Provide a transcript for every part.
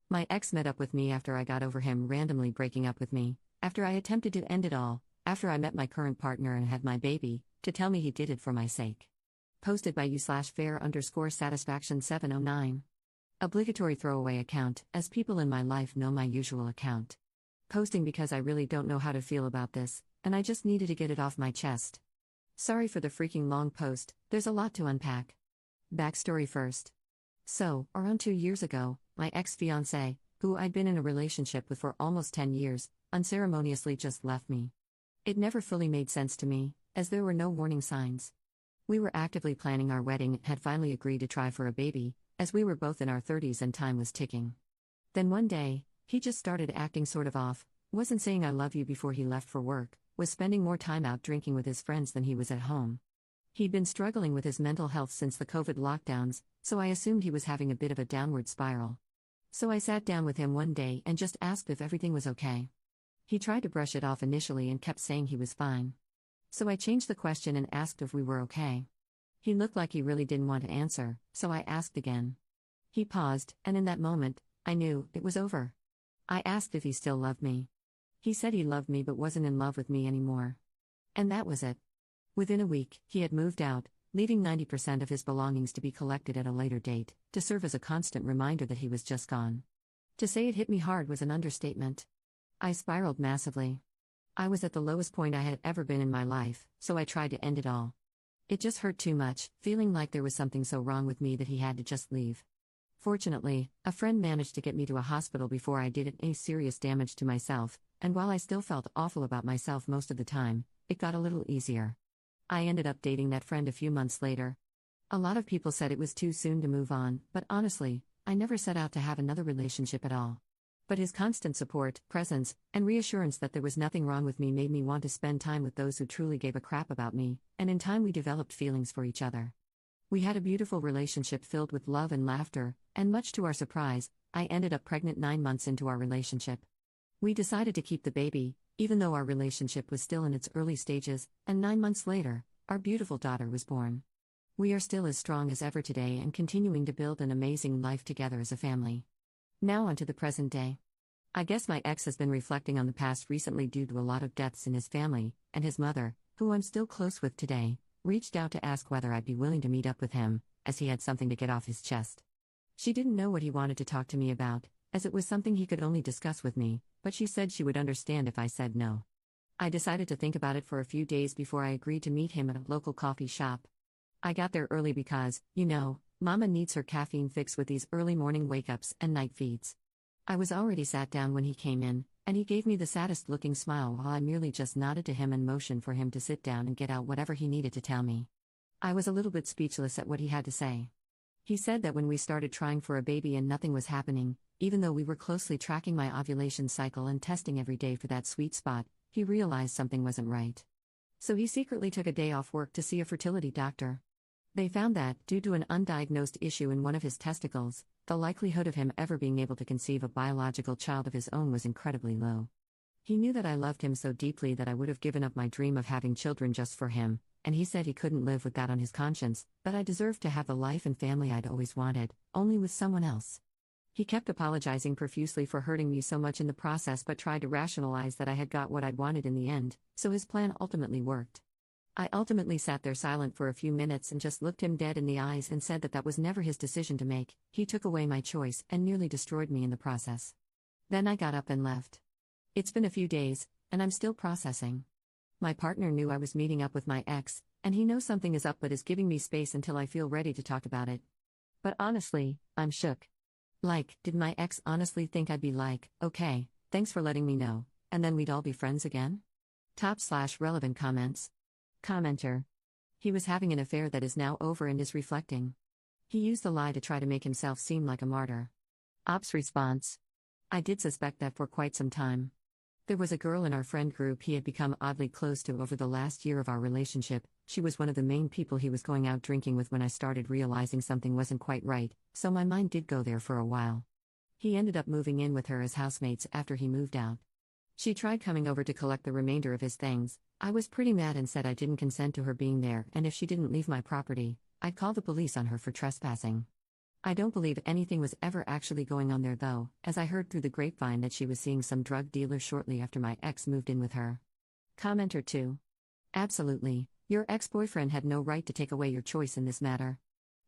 My ex met up with me after I got over him randomly breaking up with me, after I attempted to end it all, after I met my current partner and had my baby, to tell me he did it for my sake. Posted by you/fair_satisfaction709. Obligatory throwaway account, as people in my life know my usual account. Posting because I really don't know how to feel about this, and I just needed to get it off my chest. Sorry for the freaking long post, there's a lot to unpack. Backstory first. So, around 2 years ago, my ex-fiancé, who I'd been in a relationship with for almost 10 years, unceremoniously just left me. It never fully made sense to me, as there were no warning signs. We were actively planning our wedding and had finally agreed to try for a baby, as we were both in our 30s and time was ticking. Then one day, he just started acting sort of off, wasn't saying I love you before he left for work, was spending more time out drinking with his friends than he was at home. He'd been struggling with his mental health since the COVID lockdowns, so I assumed he was having a bit of a downward spiral. So I sat down with him one day and just asked if everything was okay. He tried to brush it off initially and kept saying he was fine. So I changed the question and asked if we were okay. He looked like he really didn't want to answer, so I asked again. He paused, and in that moment, I knew it was over. I asked if he still loved me. He said he loved me but wasn't in love with me anymore. And that was it. Within a week, he had moved out, leaving 90% of his belongings to be collected at a later date, to serve as a constant reminder that he was just gone. To say it hit me hard was an understatement. I spiraled massively. I was at the lowest point I had ever been in my life, so I tried to end it all. It just hurt too much, feeling like there was something so wrong with me that he had to just leave. Fortunately, a friend managed to get me to a hospital before I did any serious damage to myself, and while I still felt awful about myself most of the time, it got a little easier. I ended up dating that friend a few months later. A lot of people said it was too soon to move on, but honestly, I never set out to have another relationship at all. But his constant support, presence, and reassurance that there was nothing wrong with me made me want to spend time with those who truly gave a crap about me, and in time we developed feelings for each other. We had a beautiful relationship filled with love and laughter, and much to our surprise, I ended up pregnant 9 months into our relationship. We decided to keep the baby, even though our relationship was still in its early stages, and 9 months later, our beautiful daughter was born. We are still as strong as ever today and continuing to build an amazing life together as a family. Now on to the present day. I guess my ex has been reflecting on the past recently due to a lot of deaths in his family, and his mother, who I'm still close with today, reached out to ask whether I'd be willing to meet up with him, as he had something to get off his chest. She didn't know what he wanted to talk to me about, as it was something he could only discuss with me, but she said she would understand if I said no. I decided to think about it for a few days before I agreed to meet him at a local coffee shop. I got there early because, Mama needs her caffeine fix with these early morning wake-ups and night feeds. I was already sat down when he came in, and he gave me the saddest looking smile while I merely just nodded to him and motioned for him to sit down and get out whatever he needed to tell me. I was a little bit speechless at what he had to say. He said that when we started trying for a baby and nothing was happening, even though we were closely tracking my ovulation cycle and testing every day for that sweet spot, he realized something wasn't right. So he secretly took a day off work to see a fertility doctor. They found that, due to an undiagnosed issue in one of his testicles, the likelihood of him ever being able to conceive a biological child of his own was incredibly low. He knew that I loved him so deeply that I would have given up my dream of having children just for him, and he said he couldn't live with that on his conscience, that I deserved to have the life and family I'd always wanted, only with someone else. He kept apologizing profusely for hurting me so much in the process but tried to rationalize that I had got what I'd wanted in the end, so his plan ultimately worked. I ultimately sat there silent for a few minutes and just looked him dead in the eyes and said that that was never his decision to make. He took away my choice and nearly destroyed me in the process. Then I got up and left. It's been a few days, and I'm still processing. My partner knew I was meeting up with my ex, and he knows something is up but is giving me space until I feel ready to talk about it. But honestly, I'm shook. Did my ex honestly think I'd be like, okay, thanks for letting me know, and then we'd all be friends again? /relevant comments. Commenter. He was having an affair that is now over and is reflecting. He used the lie to try to make himself seem like a martyr. Ops response. I did suspect that for quite some time. There was a girl in our friend group he had become oddly close to over the last year of our relationship. She was one of the main people he was going out drinking with when I started realizing something wasn't quite right, so my mind did go there for a while. He ended up moving in with her as housemates after he moved out. She tried coming over to collect the remainder of his things. I was pretty mad and said I didn't consent to her being there, and if she didn't leave my property, I'd call the police on her for trespassing. I don't believe anything was ever actually going on there though, as I heard through the grapevine that she was seeing some drug dealer shortly after my ex moved in with her. Commenter 2. Absolutely, your ex-boyfriend had no right to take away your choice in this matter.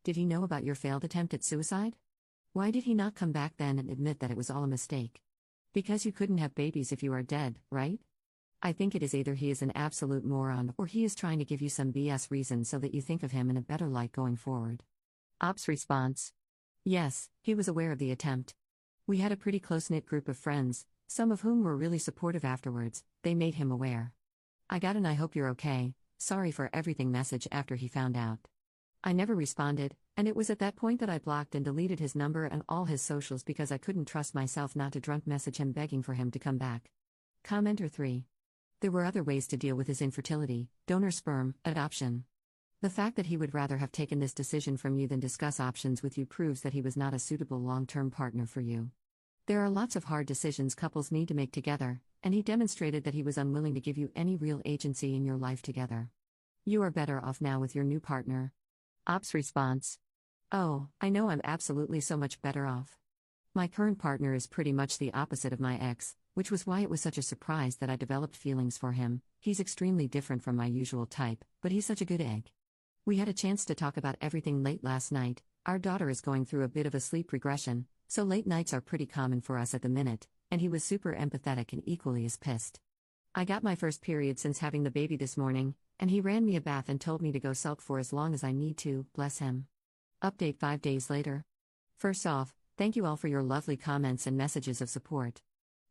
Did he know about your failed attempt at suicide? Why did he not come back then and admit that it was all a mistake? Because you couldn't have babies if you are dead, right? I think it is either he is an absolute moron or he is trying to give you some BS reason so that you think of him in a better light going forward. Ops response. Yes, he was aware of the attempt. We had a pretty close-knit group of friends, some of whom were really supportive afterwards. They made him aware. I got an "I hope you're okay, sorry for everything" message after he found out. I never responded, and it was at that point that I blocked and deleted his number and all his socials because I couldn't trust myself not to drunk message him begging for him to come back. Commenter 3. There were other ways to deal with his infertility: donor sperm, adoption. The fact that he would rather have taken this decision from you than discuss options with you proves that he was not a suitable long-term partner for you. There are lots of hard decisions couples need to make together, and he demonstrated that he was unwilling to give you any real agency in your life together. You are better off now with your new partner. Ops response. Oh, I know I'm absolutely so much better off. My current partner is pretty much the opposite of my ex, which was why it was such a surprise that I developed feelings for him. He's extremely different from my usual type, but he's such a good egg. We had a chance to talk about everything late last night. Our daughter is going through a bit of a sleep regression, so late nights are pretty common for us at the minute, and he was super empathetic and equally as pissed. I got my first period since having the baby this morning, and he ran me a bath and told me to go sulk for as long as I need to, bless him. Update 5 days later. First off, thank you all for your lovely comments and messages of support.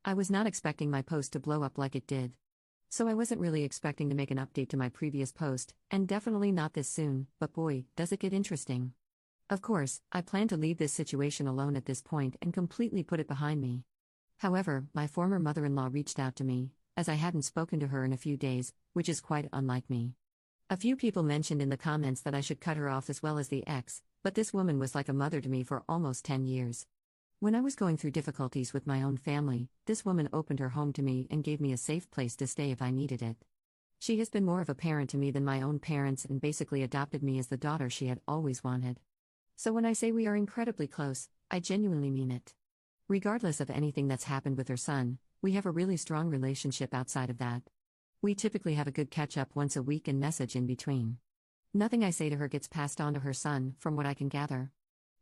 I was not expecting my post to blow up like it did. So I wasn't really expecting to make an update to my previous post, and definitely not this soon, but boy, does it get interesting. Of course, I plan to leave this situation alone at this point and completely put it behind me. However, my former mother-in-law reached out to me, as I hadn't spoken to her in a few days, which is quite unlike me. A few people mentioned in the comments that I should cut her off as well as the ex, but this woman was like a mother to me for almost 10 years. When I was going through difficulties with my own family, this woman opened her home to me and gave me a safe place to stay if I needed it. She has been more of a parent to me than my own parents and basically adopted me as the daughter she had always wanted. So when I say we are incredibly close, I genuinely mean it. Regardless of anything that's happened with her son, we have a really strong relationship outside of that. We typically have a good catch-up once a week and message in between. Nothing I say to her gets passed on to her son, from what I can gather.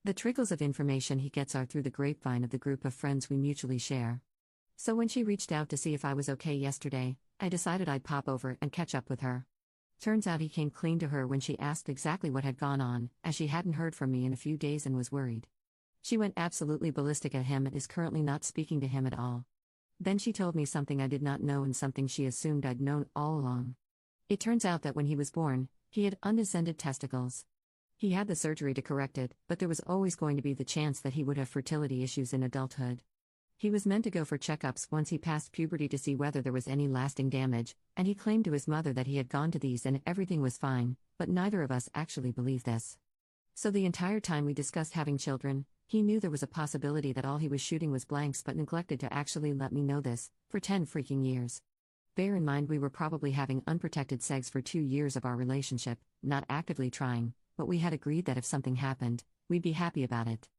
The trickles of information he gets are through the grapevine of the group of friends we mutually share. So when she reached out to see if I was okay yesterday, I decided I'd pop over and catch up with her. Turns out he came clean to her when she asked exactly what had gone on, as she hadn't heard from me in a few days and was worried. She went absolutely ballistic at him and is currently not speaking to him at all. Then she told me something I did not know and something she assumed I'd known all along. It turns out that when he was born, he had undescended testicles. He had the surgery to correct it, but there was always going to be the chance that he would have fertility issues in adulthood. He was meant to go for checkups once he passed puberty to see whether there was any lasting damage, and he claimed to his mother that he had gone to these and everything was fine, but neither of us actually believed this. So the entire time we discussed having children, he knew there was a possibility that all he was shooting was blanks but neglected to actually let me know this, for 10 freaking years. Bear in mind we were probably having unprotected sex for 2 years of our relationship, not actively trying, but we had agreed that if something happened, we'd be happy about it.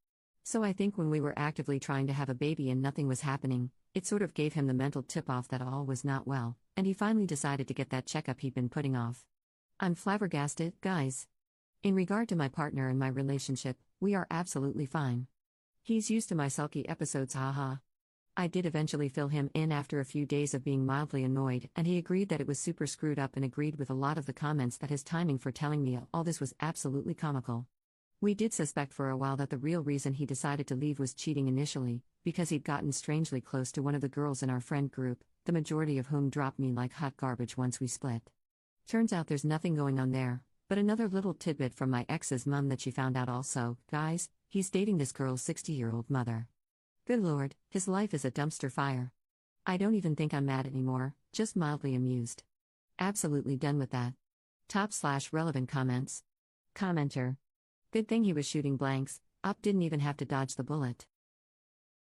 So I think when we were actively trying to have a baby and nothing was happening, it sort of gave him the mental tip-off that all was not well, and he finally decided to get that checkup he'd been putting off. I'm flabbergasted, guys. In regard to my partner and my relationship, we are absolutely fine. He's used to my sulky episodes, haha. I did eventually fill him in after a few days of being mildly annoyed, and he agreed that it was super screwed up and agreed with a lot of the comments that his timing for telling me all this was absolutely comical. We did suspect for a while that the real reason he decided to leave was cheating initially, because he'd gotten strangely close to one of the girls in our friend group, the majority of whom dropped me like hot garbage once we split. Turns out there's nothing going on there, but another little tidbit from my ex's mum that she found out also: guys, he's dating this girl's 60-year-old mother. Good lord, his life is a dumpster fire. I don't even think I'm mad anymore, just mildly amused. Absolutely done with that. Top/relevant comments. Commenter. Good thing he was shooting blanks, Op didn't even have to dodge the bullet.